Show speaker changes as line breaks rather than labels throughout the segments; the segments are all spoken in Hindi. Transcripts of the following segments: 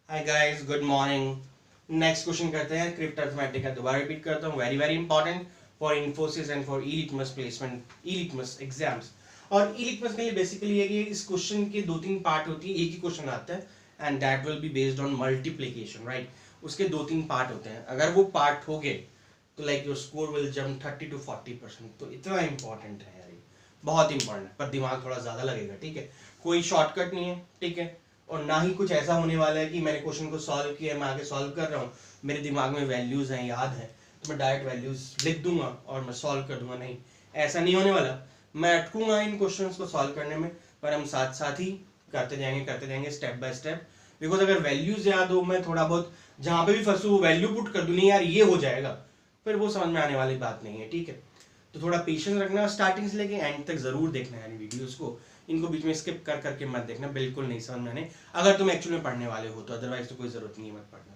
हाय guys, good morning. Next question करते हैं क्रिप्ट अरिथमेटिक का। दोबारा रिपीट करता हूँ, very very important for Infosys and for eLitmus placement, eLitmus exams. और ई-लिटमस के लिए बेसिकली है कि इस क्वेश्चन के दो तीन पार्ट होती है, एक ही क्वेश्चन आता है and that will be based on multiplication, right. उसके दो तीन पार्ट होते हैं, अगर वो पार्ट हो गए तो like your score will jump 30 to 40%। तो इतना इंपॉर्टेंट है यार, ये बहुत इंपॉर्टेंट है, पर दिमाग थोड़ा ज्यादा लगेगा, ठीक है। कोई शॉर्टकट नहीं है, ठीक है। और ना ही कुछ ऐसा होने वाला है कि मैंने क्वेश्चन को सॉल्व किया, मैं आगे सॉल्व कर रहा हूँ, मेरे दिमाग में वैल्यूज हैं, याद है, तो मैं डायरेक्ट वैल्यूज लिख दूंगा और मैं सॉल्व कर दूंगा। नहीं, ऐसा नहीं होने वाला। मैं अटकूंगा इन क्वेश्चंस को सॉल्व करने में, पर हम साथ साथ ही करते जाएंगे स्टेप बाय स्टेप। बिकॉज अगर वैल्यूज याद हो, मैं थोड़ा बहुत जहां पे भी फंसू वो वैल्यू पुट कर दूं, नहीं यार ये हो जाएगा, फिर वो समझ में आने वाली बात नहीं है, ठीक है। तो थोड़ा पेशेंस रखना, स्टार्टिंग से लेके एंड तक जरूर देखना है वीडियोस को। इनको बीच में स्किप कर करके मत देखना, बिल्कुल नहीं समझ में आने, अगर तुम एक्चुअली में पढ़ने वाले हो तो। अदरवाइज तो कोई जरूरत नहीं है मत पढ़ना,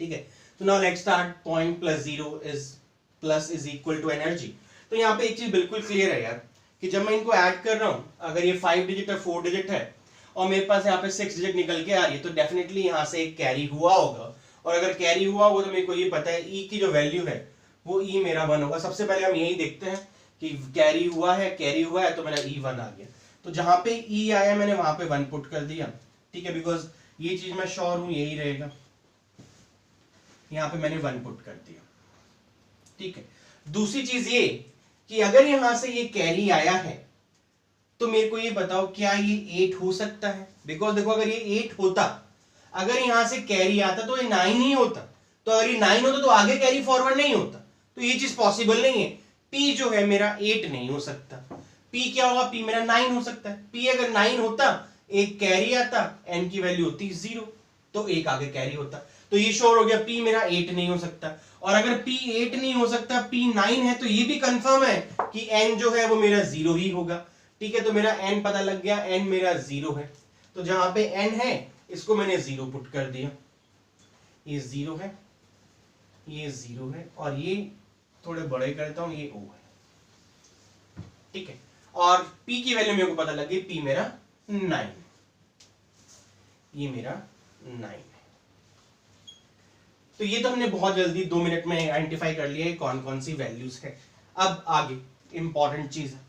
ठीक है। तो now let's start. Point plus is equal to energy. तो यहाँ पे एक चीज बिल्कुल क्लियर है यार, कि जब मैं इनको ऐड कर रहा हूँ, अगर ये 5 डिजिट और 4 डिजिट है और मेरे पास यहाँ पे 6 डिजिट निकल के आ रही है, तो डेफिनेटली यहाँ से एक कैरी हुआ होगा। और अगर कैरी हुआ होगा तो मेरे को ये पता है ई की जो वैल्यू है वो ई मेरा 1 होगा। सबसे पहले हम यही देखते हैं कि कैरी हुआ है तो मेरा ई 1 आ गया। तो जहां पे ई आया मैंने वहां पे 1 पुट कर दिया, ठीक है, बिकॉज ये चीज मैं श्योर हूं यही रहेगा। यहां पे मैंने 1 पुट कर दिया, ठीक है। दूसरी चीज ये कि अगर यहां से ये कैरी आया है तो मेरे को ये बताओ क्या ये 8 हो सकता है। बिकॉज देखो, अगर ये 8 होता, अगर यहां से कैरी आता तो ये 9 ही होता। तो अगर ये 9 होता तो आगे कैरी फॉरवर्ड नहीं होता, तो ये चीज पॉसिबल नहीं है। पी जो है मेरा 8 नहीं हो सकता। पी क्या होगा, पी मेरा 9 हो सकता है। पी अगर 9 होता, एक कैरी आता, एन की वैल्यू होती 0, तो एक आगे कैरी होता। तो ये श्योर हो गया पी मेरा 8 नहीं हो सकता। और अगर पी 8 नहीं हो सकता, पी 9 है, तो ये भी कंफर्म है कि एन जो है वो मेरा 0 ही होगा, ठीक है। तो मेरा एन पता लग गया, एन मेरा 0 है। तो जहां पे एन है इसको मैंने 0 पुट कर दिया। ये 0 है, ये 0 है, और ये थोड़े बड़े करता हूं, ये ओ है, ठीक है। और P की वैल्यू मेरे को पता लग गई, P मेरा 9, ये मेरा 9 है। तो ये तो हमने बहुत जल्दी 2 मिनट में आइडेंटिफाई कर लिया है कौन कौन सी वैल्यूज है। अब आगे इंपॉर्टेंट चीज है,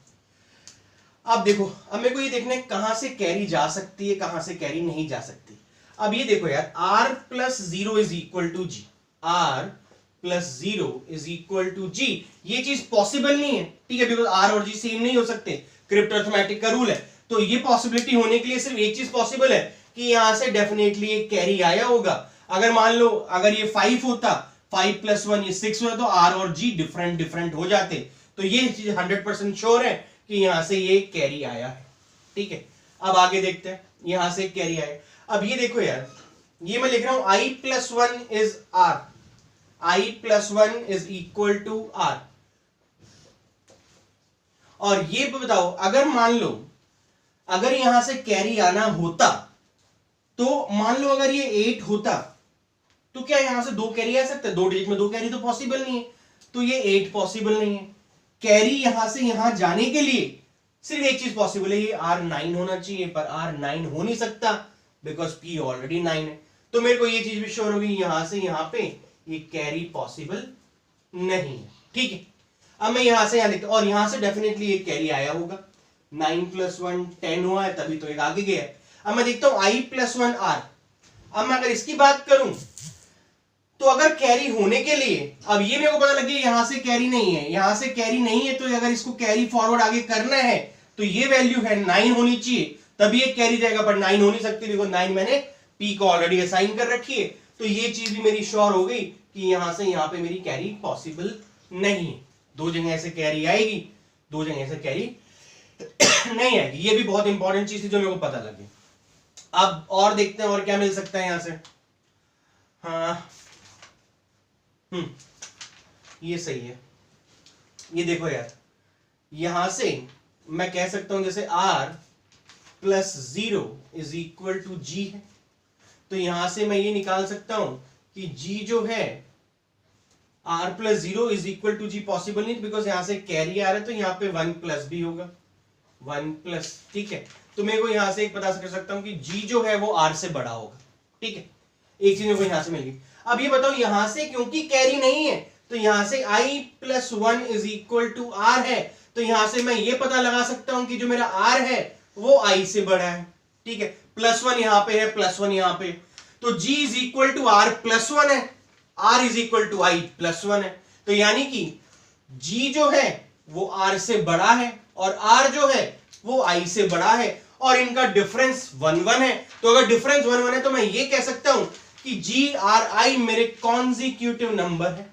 अब देखो, अब मेरे को ये देखना है कहां से कैरी जा सकती है, कहां से कैरी नहीं जा सकती। अब ये देखो यार, r plus 0 is equal to G, r plus 0 is equal to G, ये चीज पॉसिबल नहीं है, ठीक है, बिकॉज r और g सेम नहीं हो सकते, क्रिप्ट अरिथमेटिक का रूल है। तो ये पॉसिबिलिटी होने के लिए सिर्फ एक चीज पॉसिबल है कि यहां से डेफिनेटली एक कैरी आया होगा। अगर मान लो अगर ये 5 होता, 5 प्लस 1 ये 6 होता, तो r और g डिफरेंट हो जाते। तो ये चीज 100% श्योर है कि यहां से ये कैरी आया है, ठीक है। अब आगे देखते हैं, यहां से कैरी आया। अब ये देखो यार, ये मैं लिख रहा हूं i plus 1 is r, i plus 1 is equal to r। और ये बताओ, अगर मान लो अगर यहां से कैरी आना होता, तो मान लो अगर ये 8 होता, तो क्या यहां से 2 कैरी आ सकता है? 2 डिजिट में 2 कैरी तो पॉसिबल नहीं है, तो ये 8 पॉसिबल नहीं है। कैरी यहां से यहां जाने के लिए सिर्फ एक चीज पॉसिबल है, ये R9 होना चाहिए, पर R9 हो नहीं सकता बिकॉज P ऑलरेडी 9 है। तो मेरे को ये चीज भी श्योर होगी यहां से यहां पे ये कैरी पॉसिबल नहीं है, ठीक है। अब मैं यहां से यहां देखता हूं, और यहां से डेफिनेटली एक कैरी आया होगा, 9 प्लस 1 10 हुआ है, तभी तो एक आगे गया है। अब मैं देखता हूं i प्लस 1 r। अब मैं अगर इसकी बात करूं तो अगर कैरी होने के लिए, अब ये मेरे को पता लग गया यहां से कैरी नहीं है, यहां से कैरी नहीं है, तो अगर इसको कैरी फॉरवर्ड आगे करना है तो ये वैल्यू है 9 होनी चाहिए, तभी एक कैरी जाएगा, पर 9 हो नहीं सकती बिकॉज 9 मैंने P को ऑलरेडी असाइन कर रखी है। तो ये चीज भी मेरी श्योर हो गई कि यहां से यहां पे मेरी कैरी पॉसिबल नहीं है। 2 जगह से कैरी आएगी, 2 जगह से कैरी नहीं आएगी। ये भी बहुत इंपॉर्टेंट चीज थी जो मेरे को पता लगी। अब और देखते हैं और क्या मिल सकता है यहां से। हाँ, ये सही है। ये देखो यार, यहां से मैं कह सकता हूं जैसे r plus 0 is equal to G है, तो यहां से मैं ये निकाल सकता हूं कि g जो है r plus 0 is equal to G possible नहीं, बिकॉज यहां से कैरी आ रहा है, तो यहां पे 1 प्लस भी होगा, 1 प्लस, ठीक है। तो मेरे को यहां से एक पता कर सकता हूं कि g जो है वो r से बड़ा होगा, ठीक है, एक चीज मेरे को यहां से मिल गई। अब ये बताओ यहां से क्योंकि कैरी नहीं है तो यहां से i plus 1 is equal to R है, तो यहां से मैं ये पता लगा सकता हूं कि जो मेरा r है वो i से बड़ा है। ठीक है, प्लस 1 यहां पे है, प्लस 1 यहां पे, तो g is equal to r plus 1 है, r is equal to i plus 1 है, तो यानी कि g जो है वो r से बड़ा है और r जो है वो i से बड़ा है और इनका डिफरेंस 1-1 है। तो अगर डिफरेंस 1-1 है तो मैं ये कह सकता हूं कि जी आर आई मेरे कॉन्जिक्यूटिव नंबर है।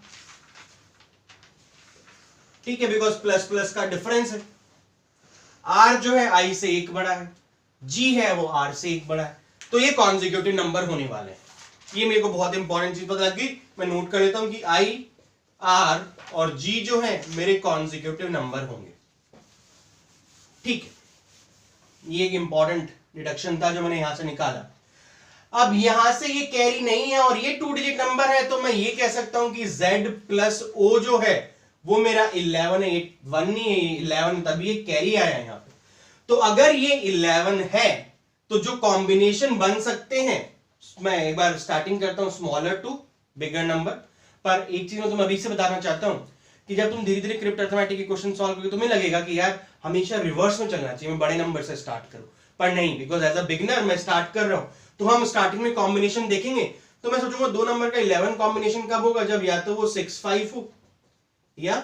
ठीक है, बिकॉज प्लस प्लस का डिफरेंस है, आर जो है आई से एक बड़ा है, जी है वो आर से एक बड़ा है, तो ये कॉन्जिक्यूटिव नंबर होने वाले हैं। ये मेरे को बहुत इंपॉर्टेंट चीज पता लग गई, मैं नोट कर लेता हूं कि आई, आर और जी जो है मेरे कॉन्जिक्यूटिव नंबर होंगे। ठीक है, ये एक इंपॉर्टेंट डिडक्शन था जो मैंने यहां से निकाला। अब यहां से ये कैरी नहीं है और ये 2 डिजिट नंबर है, तो मैं ये कह सकता हूं कि z प्लस o जो है वो मेरा 11 है, 1 नहीं है, 11, तभी ये कैरी आया है यहां पे। तो अगर ये 11 है तो जो कॉम्बिनेशन बन सकते हैं, मैं एक बार स्टार्टिंग करता हूं स्मॉलर टू बिगर नंबर, पर एक चीज मैं तुम्हें अभी से बताना चाहता हूं कि जब तुम धीरे धीरे क्रिप्ट अरिथमेटिक के क्वेश्चन सॉल्व करोगे तुम्हें लगेगा कि यार हमेशा रिवर्स में चलना चाहिए, मैं बड़े नंबर से स्टार्ट करूं, पर नहीं, बिकॉज एज अ बिगिनर मैं स्टार्ट कर रहा हूं तो हम स्टार्टिंग में कॉम्बिनेशन देखेंगे, तो मैं सोचूंगा 2 नंबर का 11 कॉम्बिनेशन कब होगा, जब या तो वो 6-5 हो या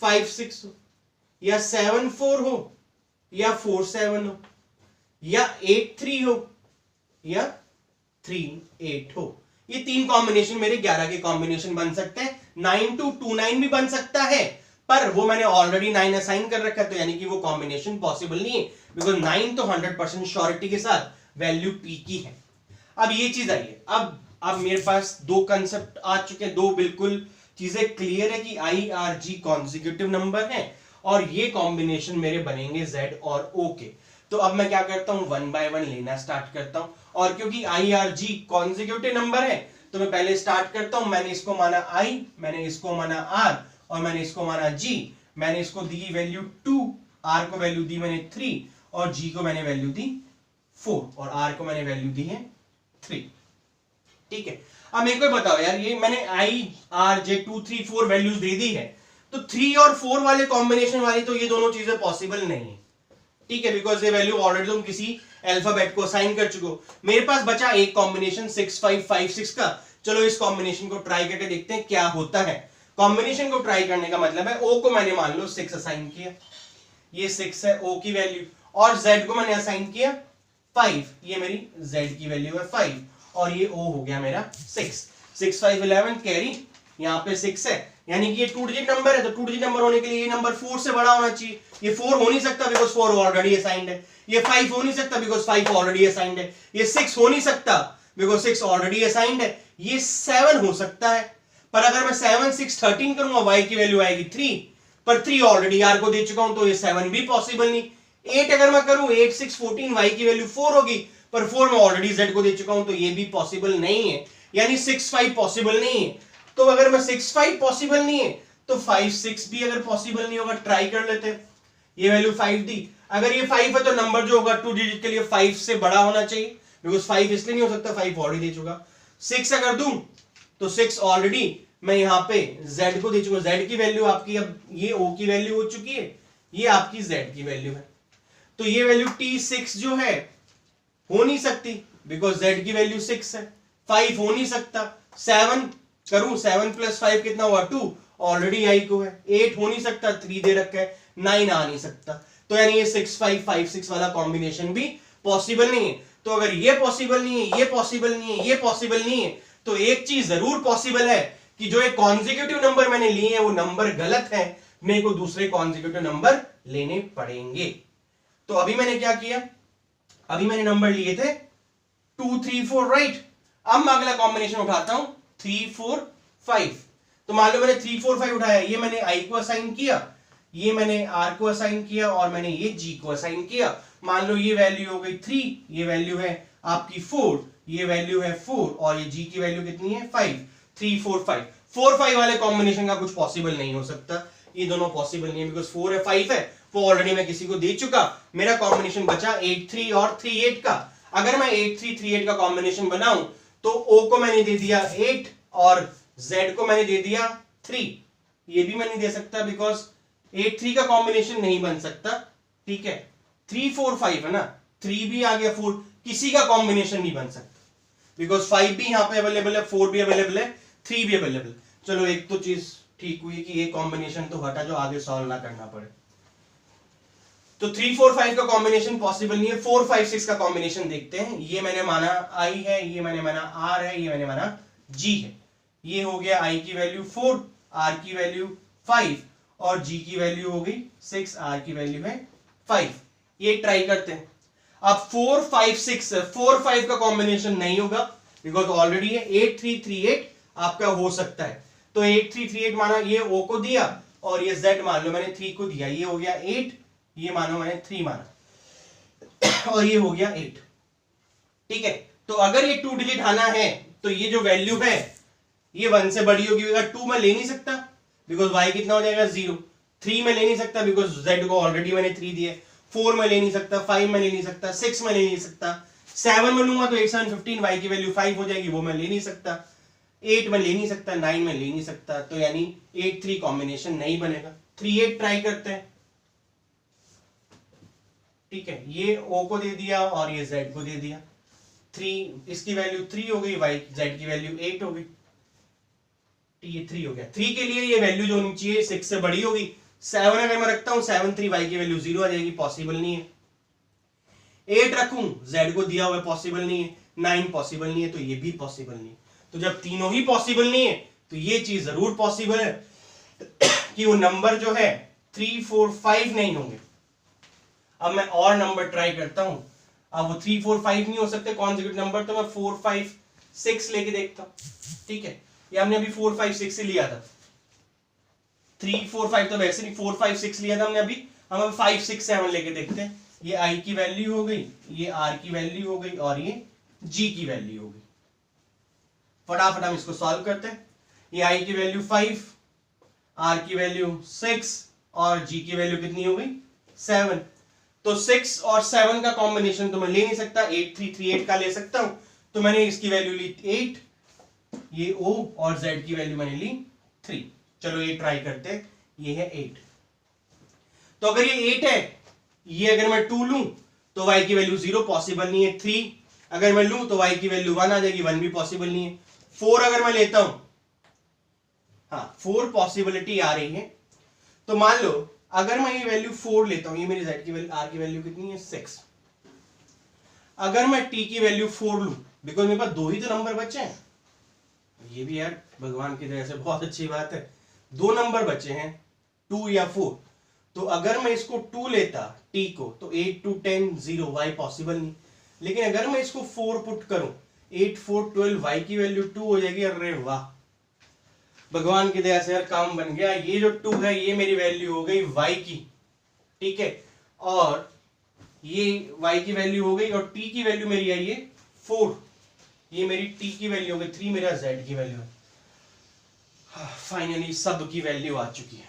5-6 हो या 7-4 हो या 4-7 हो या 8-3 हो या 3-8 हो। ये 3 कॉम्बिनेशन मेरे 11 के कॉम्बिनेशन बन सकते हैं। 9-2-9 भी बन सकता है, पर वो मैंने ऑलरेडी 9 असाइन कर रखा है, तो यानी कि वो कॉम्बिनेशन पॉसिबल नहीं है, बिकॉज 9 तो 100% श्योरिटी के साथ वैल्यू p की है। अब ये चीज आई है, अब मेरे पास 2 कंसेप्ट आ चुके हैं, 2 बिल्कुल चीजें क्लियर है कि i r g consecutive number है और ये कॉम्बिनेशन मेरे बनेंगे z और o के। तो अब मैं क्या करता हूं, 1 बाय 1 लेना स्टार्ट करता हूं, और क्योंकि i r g consecutive number है तो मैं पहले स्टार्ट करता हूं, मैंने इसको माना i, मैंने इसको माना r और मैंने इसको माना g, मैंने इसको दी वैल्यू 2, r को वैल्यू दी मैंने 3 और g को मैंने वैल्यू दी 4 और r को मैंने वैल्यू दी है 3। ठीक है, अब मेरे को बताओ यार, ये मैंने i r j 2 3 4 वैल्यूज दे दी है, तो 3 और 4 वाले कॉम्बिनेशन वाली तो ये दोनों चीजें पॉसिबल नहीं है। ठीक है, बिकॉज ये वैल्यू ऑलरेडी तुम किसी अल्फाबेट को असाइन कर चुके हो। मेरे पास बचा एक कॉम्बिनेशन 6-5-5-6 का, चलो इस कॉम्बिनेशन को ट्राई करके देखते हैं क्या होता है। कॉम्बिनेशन को ट्राई करने का मतलब है o को मैंने मान लो 6 असाइन किया, ये 6 है o की वैल्यू, और z को मैंने असाइन किया 5, ये मेरी z की वैल्यू है 5 और ये o हो गया मेरा 6 5 11 कैरी, यहाँ पे 6 है, यानी कि ये 2 डिजिट नंबर है, तो 2 डिजिट नंबर होने के लिए ये नंबर 4 से बड़ा होना चाहिए। ये 4 हो नहीं सकता बिकॉज 4 ऑलरेडी असाइंड है, ये 5 हो नहीं सकता बिकॉज 5 ऑलरेडी असाइंड है, ये 6 हो नहीं सकता बिकॉज 6 ऑलरेडी असाइंड है, ये 7 हो सकता है, पर अगर मैं 7 6 13 करूंगा y की वैल्यू आएगी 3, पर 3 ऑलरेडी r को दे चुका हूं तो ये 7 भी पॉसिबल नहीं। 8 अगर मैं करूं 8 6 14 y की वैल्यू 4 होगी, पर 4 मैं ऑलरेडी z को दे चुका हूं तो ये भी पॉसिबल नहीं है, यानी 6 5 पॉसिबल नहीं है। तो अगर मैं 6 5 पॉसिबल नहीं है तो 5 6 भी अगर पॉसिबल नहीं होगा, ट्राई कर लेते हैं। ये वैल्यू 5 दी, अगर ये 5 है तो नंबर जो होगा 2 डिजिट के लिए 5 से बड़ा होना चाहिए, बिकॉज 5 इसलिए नहीं हो सकता 5 ऑलरेडी दे चुका। 6 अगर दूं तो 6 ऑलरेडी मैं यहाँ पे z को दे चुका, z की वैल्यू आपकी, अब ये o की वैल्यू हो चुकी है, ये आपकी z की वैल्यू है, तो ये वैल्यू t6 जो है हो नहीं सकती बिकॉज z की वैल्यू 6 है। 5 हो नहीं सकता, 7 करूं 7 + 5 कितना हुआ 2, ऑलरेडी i को है। 8 हो नहीं सकता, 3 दे रखा है, 9 आ नहीं सकता, तो यानी ये 6 5 5 6 वाला कॉम्बिनेशन भी पॉसिबल नहीं है। तो अगर ये पॉसिबल नहीं है, ये पॉसिबल नहीं है, ये पॉसिबल नहीं है, तो एक चीज जरूर पॉसिबल है कि जो एक कॉन्जिक्यूटिव नंबर मैंने लिए हैं वो नंबर गलत है, मेरे को दूसरे कॉन्जिक्यूटिव नंबर लेने पड़ेंगे। तो अभी मैंने क्या किया, अभी मैंने नंबर लिए थे 2 3 4 राइट। अब मैं अगला कॉम्बिनेशन उठाता हूं 3 4 5। तो मान लो मैंने 3 4 5 उठाया, ये मैंने i को असाइन किया, ये मैंने r को असाइन किया और मैंने ये g को असाइन किया। मान लो ये वैल्यू हो गई 3, ये वैल्यू है आपकी 4, ये वैल्यू है 4 और ये g की वैल्यू कितनी है 5। 3 4 5 4 5 वाले कॉम्बिनेशन का कुछ पॉसिबल नहीं हो सकता, ये दोनों पॉसिबल नहीं है बिकॉज 4 है 5 है, वो ऑलरेडी मैं किसी को दे चुका। मेरा कॉम्बिनेशन बचा 8 3 और 3 8 का। अगर मैं 8 3 3 8 का कॉम्बिनेशन बनाऊं तो O को मैंने दे दिया 8 और Z को मैंने दे दिया 3। ये भी मैं नहीं दे सकता बिकॉज 8 3 का कॉम्बिनेशन नहीं बन सकता, ठीक है। 3 4 5 है ना, 3 भी आ गया, 4 किसी का कॉम्बिनेशन नहीं बन सकता बिकॉज 5 भी यहां पे अवेलेबल है, 4 भी अवेलेबल है, 3 भी अवेलेबल। चलो एक तो चीज ठीक हुई कि ये कॉम्बिनेशन तो हटा जो आगे सॉल्व ना करना पड़े। तो 3 4 5 का कॉम्बिनेशन पॉसिबल नहीं है। 4 5 6 का कॉम्बिनेशन देखते हैं। ये मैंने माना I है, ये मैंने माना R है, ये मैंने माना G है। ये हो गया I की वैल्यू 4, R की वैल्यू 5 और G की वैल्यू हो गई 6, R की वैल्यू है 5। ये ट्राई करते हैं। अब 4 5 6 4 5 का कॉम्बिनेशन नहीं होगा बिकॉज ऑलरेडी है 8 3 3 8 आपका हो सकता है। तो 8 3 3 8 माना, ये O को दिया और ये Z मान लो मैंने 3 को दिया, ये हो गया 8, ये मानो मैंने 3 माना और ये हो गया 8, ठीक है। तो अगर ये 2 डिजिट आना है तो ये जो वैल्यू है ये 1 से बड़ी होगी। अगर 2 में ले नहीं सकता बिकॉज y कितना हो जाएगा 0, 3 में ले नहीं सकता बिकॉज z को ऑलरेडी मैंने 3 दिए, 4 में ले नहीं सकता, 5 में ले नहीं सकता, 6 में ले नहीं सकता, 7 में लूंगा तो 8 7 15 y की वैल्यू 5 हो जाएगी, वो मैं ले नहीं सकता, 8 में ले नहीं सकता, 9 में ले नहीं सकता, तो यानी 8 3 कॉम्बिनेशन नहीं बनेगा। 3 8 ट्राई करते हैं, ठीक है। ये O को दे दिया और ये Z को दे दिया, 3 इसकी वैल्यू 3 हो गई, y Z की वैल्यू 8 हो गई, ये 3 हो गया। 3 के लिए ये वैल्यू जो होनी चाहिए 6 से बड़ी होगी। 7 अगर मैं रखता हूं 7 3 y की वैल्यू 0 आ जाएगी, पॉसिबल नहीं है। 8 रखूं, Z को दिया हुआ पॉसिबल नहीं है, 9 पॉसिबल नहीं है, तो ये भी पॉसिबल नहीं है। तो जब तीनों ही पॉसिबल नहीं है तो ये चीज जरूर पॉसिबल है कि वो नंबर जो है 3 4 5 नहीं होंगे। अब मैं और नंबर ट्राई करता हूं। अब वो 3 4 5 नहीं हो सकते कॉन्सेक्यूटिव नंबर, तो मैं 4 5 6 लेके देखता हूं, ठीक है। ये हमने अभी 4 5 6 से लिया था, 3 4 5 तो वैसे नहीं, 4 5 6 लिया था हमने अभी। हम अब 5 6 7 लेके देखते हैं। ये I की वैल्यू हो गई, ये R की वैल्यू हो गई और ये G की वैल्यू हो गई। फटाफट हम इसको सॉल्व करते हैं। ये I की वैल्यू 5, R की वैल्यू 6 और G की वैल्यू कितनी हो गई 7। तो 6 और 7 का कॉम्बिनेशन तो मैं ले नहीं सकता, 8 3 3 8 का ले सकता हूं, तो मैंने इसकी वैल्यू ली 8, ये O और Z की वैल्यू मैंने ली 3। चलो ये ट्राई करते हैं। ये है 8, तो अगर ये 8 है, ये अगर मैं 2 लूं तो y की वैल्यू 0 पॉसिबल नहीं है। 3 अगर मैं लूं तो y की वैल्यू 1 आ जाएगी, 1 भी पॉसिबल नहीं है। 4 अगर मैं लेता हूं, हाँ 4 पॉसिबिलिटी आ रही है। तो मान लो अगर मैं ये वैल्यू 4 लेता हूं, ये मेरी z की वैल्यू, r की वैल्यू कितनी है 6। अगर मैं t की वैल्यू 4 लूं, बिकॉज मेरे पास 2 ही तो नंबर बचे हैं, ये भी यार भगवान की तरह से बहुत अच्छी बात है, 2 नंबर बचे हैं 2 या 4। तो अगर मैं इसको 2 लेता t को, तो 8 2 10 0 y पॉसिबल नहीं। लेकिन अगर मैं इसको 4 पुट करूं, 8 4 12 y की वैल्यू 2 हो जाएगी। अरे वाह, भगवान की दया से यार काम बन गया। ये जो 2 है ये मेरी वैल्यू हो गई y की, ठीक है, और ये y की वैल्यू हो गई और t की वैल्यू मेरी आई है 4, ये मेरी t की वैल्यू हो गई 3, मेरा z की वैल्यू है। फाइनली सब की वैल्यू आ चुकी है,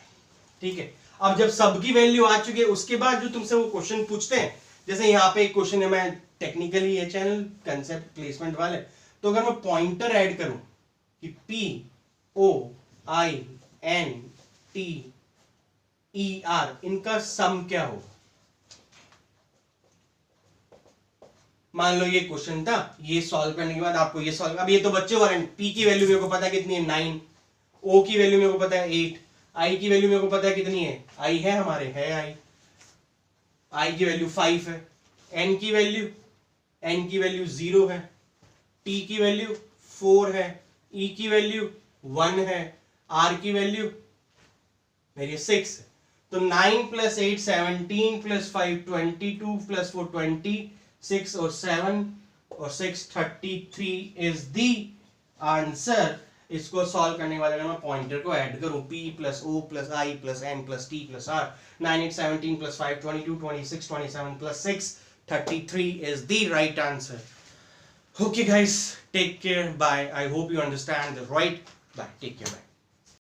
ठीक है। अब जब सब की वैल्यू आ चुकी है, उसके बाद जो तुमसे वो क्वेश्चन पूछते हैं, जैसे यहाँ पे एक क्वेश्चन है, मैं टेक्निकली ये चैनल कंसेप्ट प्लेसमेंट वाले, तो अगर मैं पॉइंटर ऐड करूं कि P O I N T E R इनका सम क्या हो, मान लो ये क्वेश्चन था, ये सॉल्व करने के बाद आपको ये सॉल्व, अब ये तो बच्चे वाले, P की वैल्यू मेरे को पता है कितनी है 9, O की वैल्यू मेरे को पता है 8, I की वैल्यू मेरे को पता है कितनी है, I है हमारे, है I की वैल्यू 5 है, N की वैल्यू 0 है, T की वैल्यू 4 है, E की वैल्यू 1 है, R की वैल्यू मेरी 6 है। तो 9 + 8 17 + 5 22 + 4 26 और 7 और 6 33 इज द आंसर। इसको सॉल्व करने वाले अगर मैं पॉइंटर को ऐड करूं, P + O + I + N + T + R, 9 8 17 + 5 22 26 27 + 6 33 is the right answer. Okay guys, take care, bye. I hope you understand the right. Bye, take care, bye.